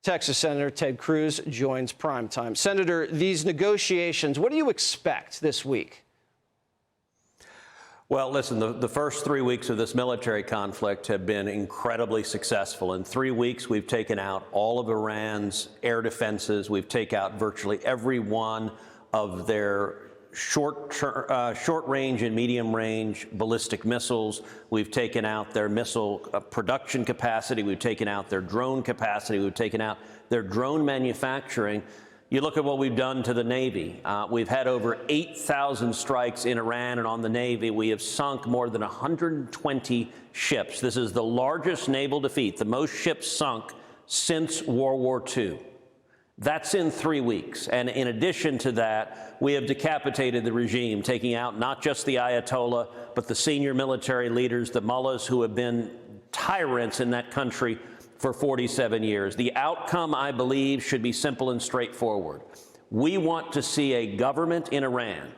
Texas Senator Ted Cruz joins Primetime. Senator, these negotiations, what do you expect this week? Well, listen, the first 3 weeks of this military conflict have been incredibly successful. In 3 weeks, we've taken out all of Iran's air defenses. We've taken out virtually every one of their short-range and medium-range ballistic missiles. We've taken out their missile production capacity. We've taken out their drone capacity. We've taken out their drone manufacturing. You look at what we've done to the Navy. We've had over 8,000 strikes in Iran and on the Navy. We have sunk more than 120 ships. This is the largest naval defeat, the most ships sunk since World War II. That's in 3 weeks. And in addition to that, we have decapitated the regime, taking out not just the ayatollah, but the senior military leaders, the mullahs who have been tyrants in that country for 47 years. The outcome, I believe, should be simple and straightforward. We want to see a government in Iran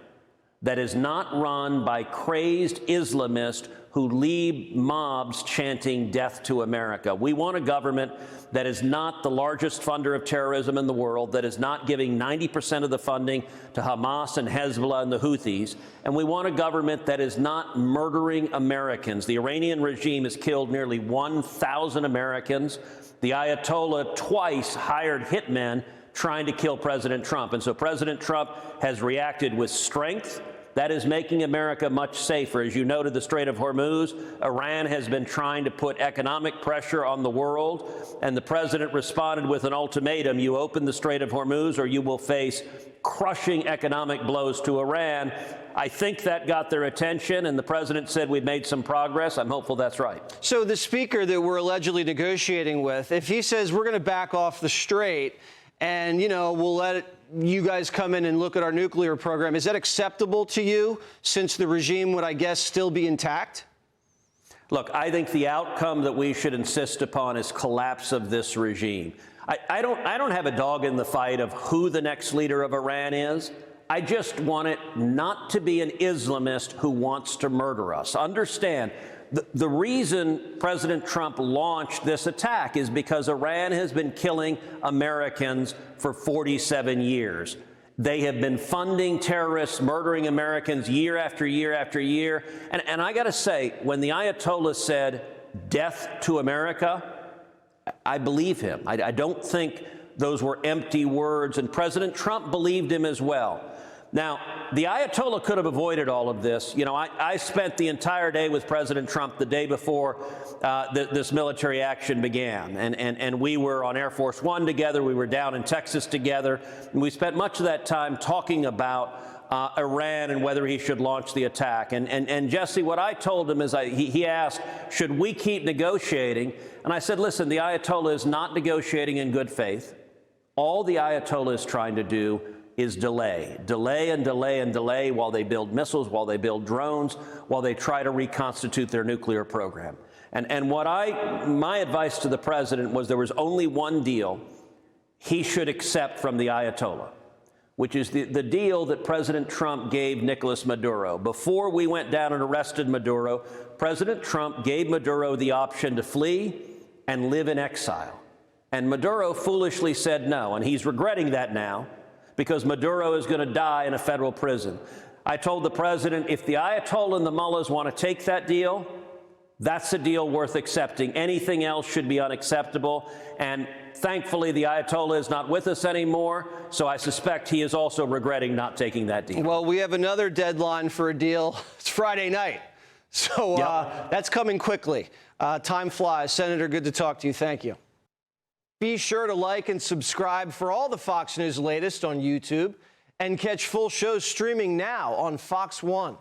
that is not run by crazed Islamists who lead mobs chanting death to America. We want a government that is not the largest funder of terrorism in the world, that is not giving 90% of the funding to Hamas and Hezbollah and the Houthis. And we want a government that is not murdering Americans. The Iranian regime has killed nearly 1,000 Americans. The Ayatollah twice hired hitmen trying to kill President Trump. And so President Trump has reacted with strength. That is making America much safer. As you noted, the Strait of Hormuz, Iran has been trying to put economic pressure on the world, and the president responded with an ultimatum. You open the Strait of Hormuz or you will face crushing economic blows to Iran. I think that got their attention, and the president said we've made some progress. I'm hopeful that's right. So the speaker that we're allegedly negotiating with, if he says we're going to back off the Strait and, you know, we'll let you guys come in and look at our nuclear program, is that acceptable to you since the regime would, I guess, still be intact? Look, I think the outcome that we should insist upon is collapse of this regime. I don't have a dog in the fight of who the next leader of Iran is. I just want it not to be an Islamist who wants to murder us. Understand, the reason President Trump launched this attack is because Iran has been killing Americans for 47 years. They have been funding terrorists, murdering Americans year after year after year. And I got to say, when the Ayatollah said death to America, I believe him. I don't think those were empty words, and President Trump believed him as well. Now, the Ayatollah could have avoided all of this. You know, I spent the entire day with President Trump the day before this military action began. And we were on Air Force One together. We were down in Texas together. And we spent much of that time talking about Iran and whether he should launch the attack. And Jesse, what I told him is he asked, should we keep negotiating? And I said, listen, the Ayatollah is not negotiating in good faith. All the Ayatollah is trying to do is delay and delay and delay while they build missiles, while they build drones, while they try to reconstitute their nuclear program. And my advice to the president was there was only one deal he should accept from the Ayatollah, which is the deal that President Trump gave Nicolas Maduro. Before we went down and arrested Maduro, President Trump gave Maduro the option to flee and live in exile. And Maduro foolishly said no, and he's regretting that now, because Maduro is going to die in a federal prison. I told the president, if the Ayatollah and the mullahs want to take that deal, that's a deal worth accepting. Anything else should be unacceptable. And thankfully, the Ayatollah is not with us anymore, so I suspect he is also regretting not taking that deal. Well, we have another deadline for a deal. It's Friday night. So that's coming quickly. Time flies. Senator, good to talk to you. Thank you. Be sure to like and subscribe for all the Fox News latest on YouTube and catch full shows streaming now on Fox One.